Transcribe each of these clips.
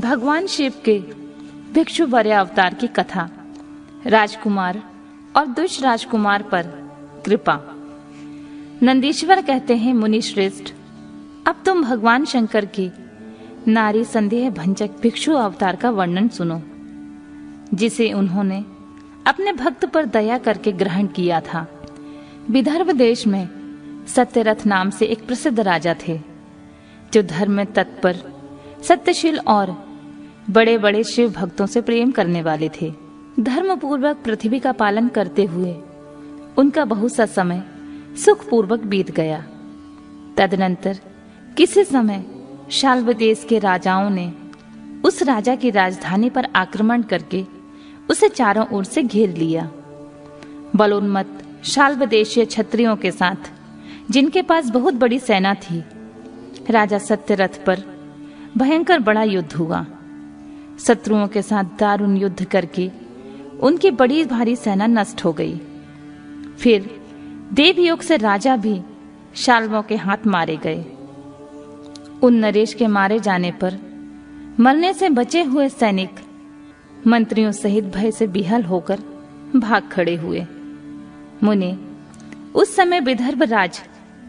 भगवान शिव के भिक्षु वरे अवतार की कथा। राजकुमार और दुष्ट राजकुमार पर कृपा। नंदीश्वर कहते हैं, मुनि श्रेष्ठ, अब तुम भगवान शंकर की नारी संदेह भंजक भिक्षु अवतार का वर्णन सुनो, जिसे उन्होंने अपने भक्त पर दया करके ग्रहण किया था। विदर्भ देश में सत्यरथ नाम से एक प्रसिद्ध राजा थे, जो धर्म में तत्पर, सत्यशील और बड़े बड़े शिव भक्तों से प्रेम करने वाले थे। धर्म पूर्वक पृथ्वी का पालन करते हुए उनका बहुत सा समय सुखपूर्वक बीत गया। तदनंतर किसी समय शाल्व देश के राजाओं ने उस राजा की राजधानी पर आक्रमण करके उसे चारों ओर से घेर लिया। बलोन्मत्त शाल्व देशीय क्षत्रियों के साथ, जिनके पास बहुत बड़ी सेना थी, राजा सत्यरथ पर भयंकर बड़ा युद्ध हुआ। शत्रुओं के साथ दारुण युद्ध करके उनकी बड़ी भारी सेना नष्ट हो गई। फिर देवयोग से राजा भी शाल्वों के हाथ मारे गए। उन नरेश के मारे जाने पर मरने से बचे हुए सैनिक मंत्रियों सहित भय से बिहल होकर भाग खड़े हुए। मुने, उस समय विदर्भ राज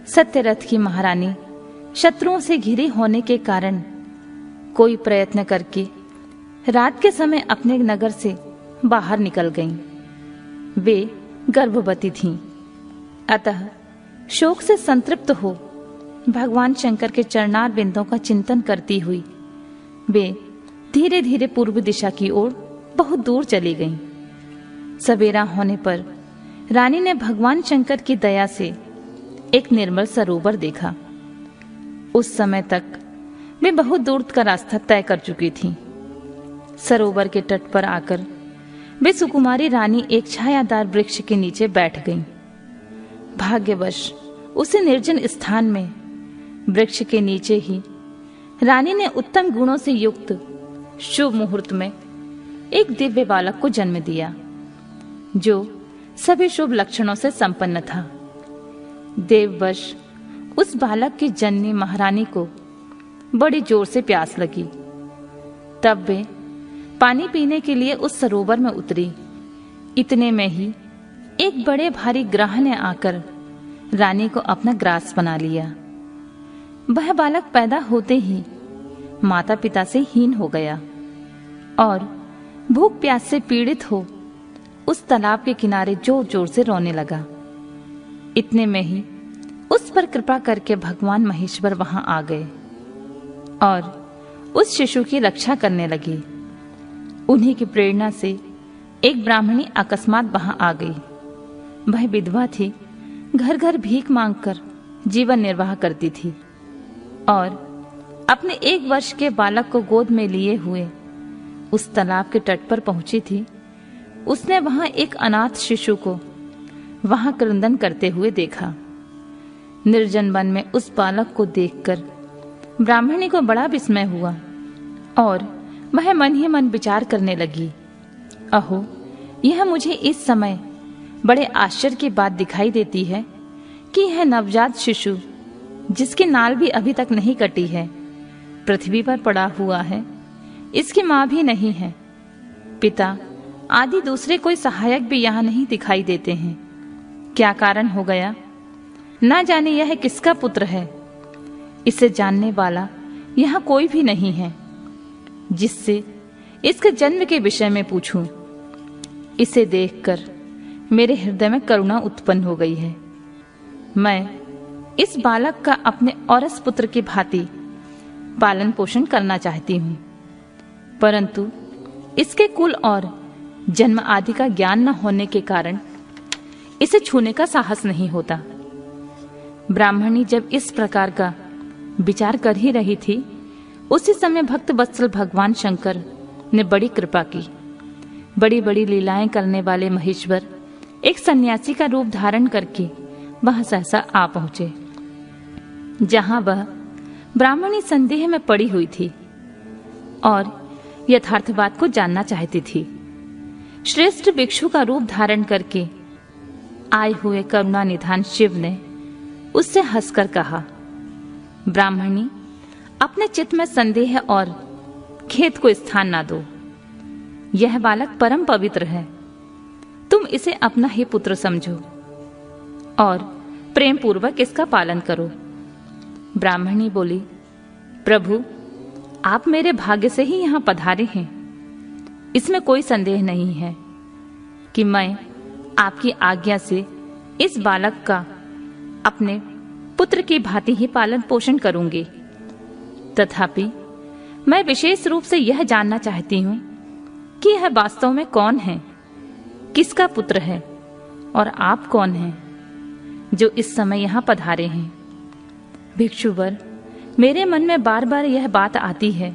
सत्यरथ की महारानी शत्रुओं से घिरी होने के कारण कोई प्रयत्न करके रात के समय अपने नगर से बाहर निकल गईं। वे गर्भवती थीं, अतः शोक से संतृप्त हो भगवान शंकर के चरणार बिंदों का चिंतन करती हुई वे धीरे धीरे पूर्व दिशा की ओर बहुत दूर चली गईं। सवेरा होने पर रानी ने भगवान शंकर की दया से एक निर्मल सरोवर देखा। उस समय तक वे बहुत दूर का रास्ता तय कर चुकी थीं। सरोवर के तट पर आकर वे सुकुमारी रानी एक छायादार वृक्ष के नीचे बैठ गईं। भाग्यवश उसी निर्जन स्थान में वृक्ष के नीचे ही रानी ने उत्तम गुणों से युक्त शुभ मुहूर्त में एक दिव्य बालक को जन्म दिया, जो सभी शुभ लक्षणों से संपन्न था। देववश उस बालक की जननी महारानी को बड़ी जोर से प्यास लगी। तब वे पानी पीने के लिए उस सरोवर में उतरी। इतने में ही एक बड़े भारी ग्राह ने आकर रानी को अपना ग्रास बना लिया। वह बालक पैदा होते ही माता पिता से हीन हो गया और भूख प्यास से पीड़ित हो उस तालाब के किनारे जोर जोर से रोने लगा। इतने में ही उस पर कृपा करके भगवान महेश्वर वहां आ गए और उस शिशु की रक्षा करने लगे। उन्हीं की प्रेरणा से एक ब्राह्मणी अकस्मात वहां आ गई। वह विधवा थी, घर घर भीख मांगकर जीवन निर्वाह करती थी और अपने 1 वर्ष के बालक को गोद में लिए हुए उस तालाब के तट पर पहुंची थी। उसने वहां एक अनाथ शिशु को वहां क्रंदन करते हुए देखा। निर्जन वन में उस बालक को देखकर ब्राह्मणी को बड़ा विस्मय हुआ और वह मन ही मन विचार करने लगी, अहो, यह मुझे इस समय बड़े आश्चर्य की बात दिखाई देती है कि यह नवजात शिशु, जिसकी नाल भी अभी तक नहीं कटी है, पृथ्वी पर पड़ा हुआ है। इसकी मां भी नहीं है, पिता आदि दूसरे कोई सहायक भी यहाँ नहीं दिखाई देते हैं। क्या कारण हो गया? ना जाने यह किसका पुत्र है। इसे जानने वाला यहाँ कोई भी नहीं है, जिससे इसके जन्म के विषय में पूछूं। इसे देखकर मेरे हृदय में करुणा उत्पन्न हो गई है। मैं इस बालक का अपने औरस पुत्र की भांति पालन पोषण करना चाहती हूँ, परंतु इसके कुल और जन्म आदि का ज्ञान न होने के कारण इसे छूने का साहस नहीं होता। ब्राह्मणी जब इस प्रकार का विचार कर ही रही थी, उसी समय भक्त वत्सल भगवान शंकर ने बड़ी कृपा की। बड़ी बड़ी लीलाएं करने वाले महेश्वर एक सन्यासी का रूप धारण करके वह सहसा आ पहुंचे, जहां वह ब्राह्मणी संदेह में पड़ी हुई थी और यथार्थ बात को जानना चाहती थी। श्रेष्ठ भिक्षु का रूप धारण करके आए हुए करुणा निधान शिव ने उससे हंसकर कहा, ब्राह्मणी, अपने चित्त में संदेह और खेत को स्थान ना दो। यह बालक परम पवित्र है, तुम इसे अपना ही पुत्र समझो और प्रेम पूर्वक इसका पालन करो। ब्राह्मणी बोली, प्रभु, आप मेरे भाग्य से ही यहां पधारे हैं। इसमें कोई संदेह नहीं है कि मैं आपकी आज्ञा से इस बालक का अपने पुत्र की भांति ही पालन पोषण करूंगी। तथापि मैं विशेष रूप से यह जानना चाहती हूं कि यह वास्तव में कौन है, किसका पुत्र है और आप कौन हैं जो इस समय यहां पधारे हैं। भिक्षुवर, मेरे मन में बार बार यह बात आती है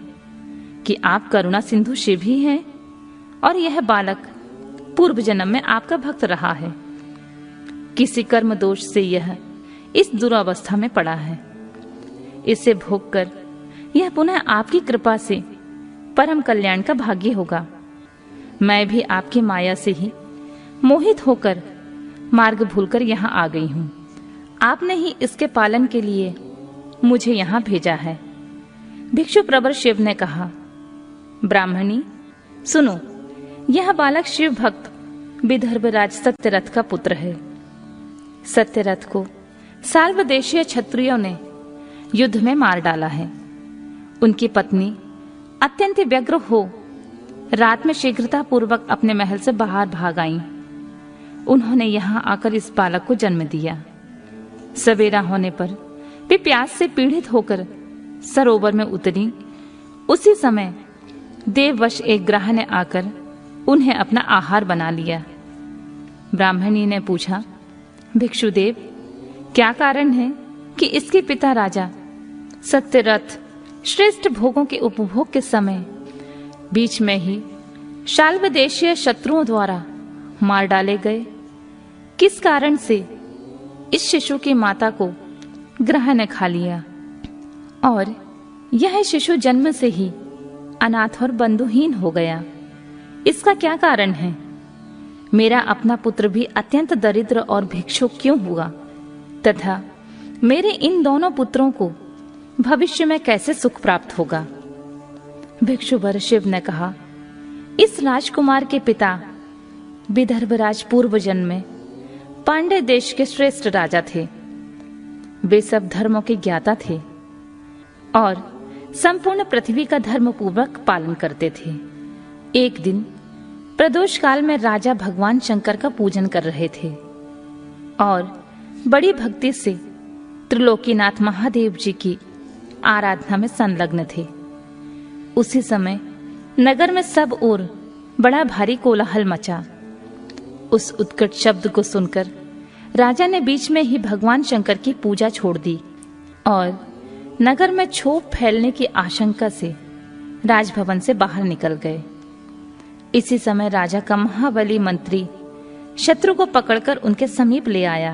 कि आप करुणा सिंधु शिव ही हैं और यह बालक पूर्व जन्म में आपका भक्त रहा है। किसी कर्म दोष से यह इस दुरावस्था में पड़ा है। इसे भोगकर यह पुनः आपकी कृपा से परम कल्याण का भाग्य होगा। मैं भी आपकी माया से ही मोहित होकर मार्ग भूलकर यहाँ आ गई हूँ। आपने ही इसके पालन के लिए मुझे यहाँ भेजा है। भिक्षु प्रवर शिव ने कहा, ब्राह्मणी सुनो, यह बालक शिव भक्त विदर्भराज सत्यरथ का पुत्र है। सत्यरथ को साल्व देशीय क्षत्रियों ने युद्ध में मार डाला है। उनकी पत्नी अत्यंत व्यग्र हो रात में शीघ्रता पूर्वक अपने महल से बाहर भाग आईं। उन्होंने यहां आकर इस बालक को जन्म दिया। सवेरा होने पर वे प्यास से पीड़ित होकर सरोवर में उतरी। उसी समय देववश एक ग्राह ने आकर उन्हें अपना आहार बना लिया। ब्राह्मणी ने पूछा, भिक्षुदेव, क्या कारण है कि इसके पिता राजा सत्यरथ श्रेष्ठ भोगों के उपभोग के समय बीच में ही शाल्व देशीय शत्रुओं द्वारा मार डाले गए? किस कारण से इस शिशु की माता को ग्रह ने खा लिया और यह शिशु जन्म से ही अनाथ और बंधुहीन हो गया? इसका क्या कारण है? मेरा अपना पुत्र भी अत्यंत दरिद्र और भिक्षुक क्यों हुआ तथा मेरे इन दोनों पुत्रों को भविष्य में कैसे सुख प्राप्त होगा? भिक्षुवर शिव ने कहा, इस राजकुमार के पिता विदर्भराज पूर्व जन्म में पांडे देश के श्रेष्ठ राजा थे। वे सब धर्मों के ज्ञाता थे और संपूर्ण पृथ्वी का धर्म पूर्वक पालन करते थे। एक दिन प्रदोष काल में राजा भगवान शंकर का पूजन कर रहे थे और बड़ी भक्ति से त्रिलोकीनाथ महादेव जी की आराधना में संलग्न थे। उसी समय नगर में सब ओर बड़ा भारी कोलाहल मचा। उस उत्कट शब्द को सुनकर राजा ने बीच में ही भगवान शंकर की पूजा छोड़ दी और नगर में क्षोभ फैलने की आशंका से राजभवन से बाहर निकल गए। इसी समय राजा का महाबली मंत्री शत्रु को पकड़कर उनके समीप ले आया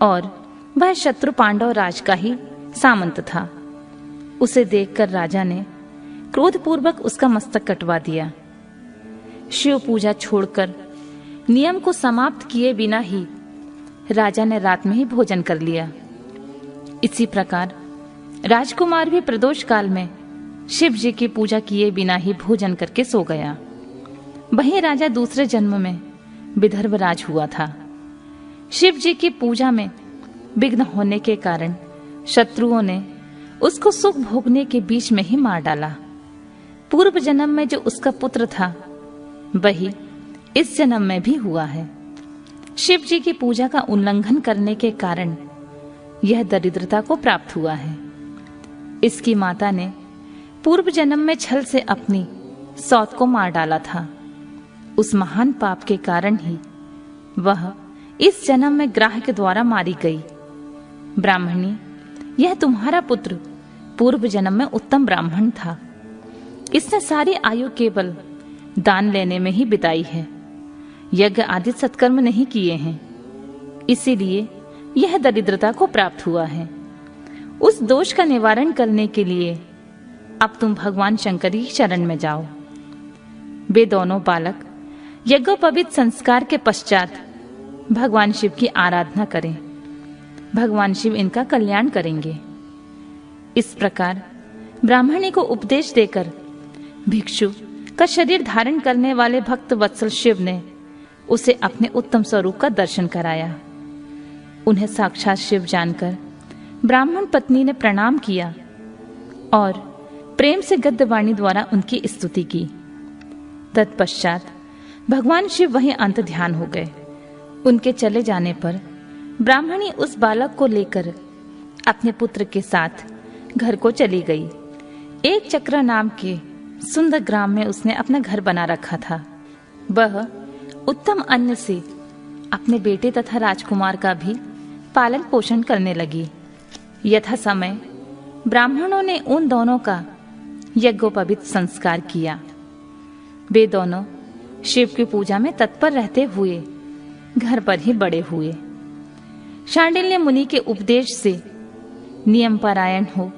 और वह शत्रु पांडव राज का ही सामंत था। उसे देखकर राजा ने क्रोधपूर्वक उसका मस्तक कटवा दिया। शिव पूजा छोड़कर नियम को समाप्त किए बिना ही राजा ने रात में ही भोजन कर लिया। इसी प्रकार राजकुमार भी प्रदोष काल में शिव जी की पूजा किए बिना ही भोजन करके सो गया। वही राजा दूसरे जन्म में विदर्भराज हुआ था। शिव जी की पूजा में विघ्न होने के कारण शत्रुओं ने उसको सुख भोगने के बीच में ही मार डाला। पूर्व जन्म में जो उसका पुत्र था वही इस जन्म में भी हुआ है। शिव जी की पूजा का उल्लंघन करने के कारण यह दरिद्रता को प्राप्त हुआ है। इसकी माता ने पूर्व जन्म में छल से अपनी सौत को मार डाला था। उस महान पाप के कारण ही वह इस जन्म में ग्राह के द्वारा मारी गई। ब्राह्मणी, यह तुम्हारा पुत्र पूर्व जन्म में उत्तम ब्राह्मण था। इसने सारी आयु केवल दान लेने में ही बिताई है, यज्ञ आदि सत्कर्म नहीं किए हैं, इसीलिए यह दरिद्रता को प्राप्त हुआ है। उस दोष का निवारण करने के लिए अब तुम भगवान शंकर की शरण में जाओ। वे दोनों बालक यज्ञोपवीत संस्कार के पश्चात भगवान शिव की आराधना करें। भगवान शिव इनका कल्याण करेंगे। इस प्रकार ब्राह्मणी को उपदेश देकर भिक्षु का शरीर धारण करने वाले भक्त वत्सल शिव ने उसे अपने उत्तम स्वरूप का दर्शन कराया। उन्हें साक्षात शिव जानकर ब्राह्मण पत्नी ने प्रणाम किया और प्रेम से गद्यवाणी द्वारा उनकी स्तुति की। तत्पश्चात भगवान शिव वहीं अंत ध्यान हो गए। उनके चले जाने पर ब्राह्मणी उस बालक को लेकर अपने पुत्र के साथ घर को चली गई। एक चक्र नाम के सुंदर ग्राम में उसने अपना घर बना रखा था। वह उत्तम अन्न से अपने बेटे तथा राजकुमार का भी पालन पोषण करने लगी। यथा समय ब्राह्मणों ने उन दोनों का यज्ञोपवीत संस्कार किया। वे दोनों शिव की पूजा में तत्पर रहते हुए घर पर ही बड़े हुए। शांडिल्य मुनि के उपदेश से नियम परायण हो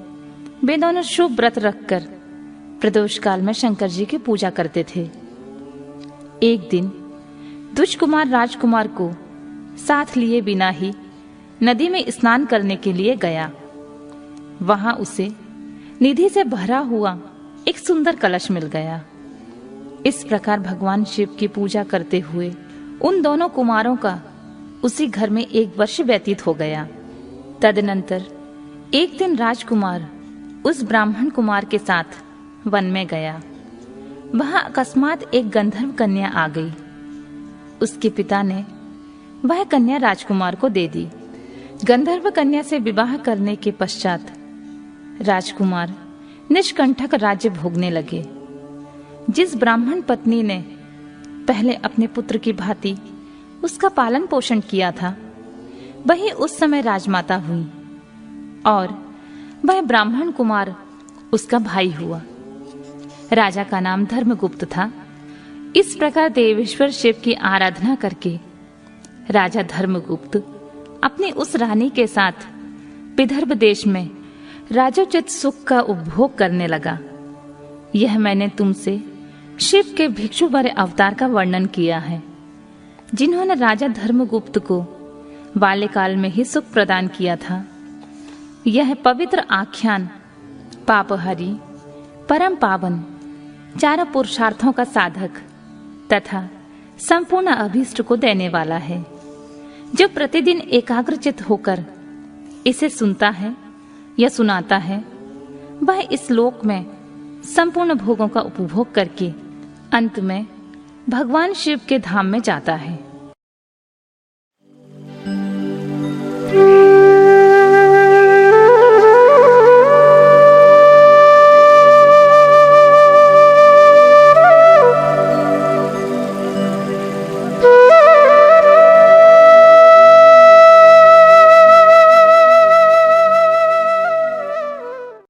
वे दोनों शुभ व्रत रखकर प्रदोष काल में शंकर जी की पूजा करते थे। एक दिन दुष्कुमार राजकुमार को साथ लिए बिना ही नदी में स्नान करने के लिए गया। वहां उसे निधि से भरा हुआ एक सुंदर कलश मिल गया। इस प्रकार भगवान शिव की पूजा करते हुए उन दोनों कुमारों का उसी घर में 1 वर्ष व्यतीत हो गया। तदनंतर एक दिन राजकुमार उस ब्राह्मण कुमार के साथ वन में गया। वहां अकस्मात एक गंधर्व कन्या आ गई। उसके पिता ने वह कन्या राजकुमार को दे दी। गंधर्व कन्या से विवाह करने के पश्चात राजकुमार निष्कंटक राज्य भोगने लगे। जिस ब्राह्मण पत्नी ने पहले अपने पुत्र की भांति उसका पालन पोषण किया था, वही उस समय राजमाता हुई और वह ब्राह्मण कुमार उसका भाई हुआ। राजा का नाम धर्मगुप्त था। इस प्रकार देवेश्वर शिव की आराधना करके राजा धर्मगुप्त अपनी उस रानी के साथ विदर्भ देश में राजोचित सुख का उपभोग करने लगा। यह मैंने तुमसे शिव के भिक्षुवर अवतार का वर्णन किया है, जिन्होंने राजा धर्मगुप्त को बाल्यकाल में ही सुख प्रदान किया था। यह पवित्र आख्यान पापहरी, परम पावन, चारों पुरुषार्थों का साधक तथा संपूर्ण अभीष्ट को देने वाला है। जो प्रतिदिन एकाग्रचित होकर इसे सुनता है या सुनाता है, वह इस लोक में संपूर्ण भोगों का उपभोग करके अंत में भगवान शिव के धाम में जाता है।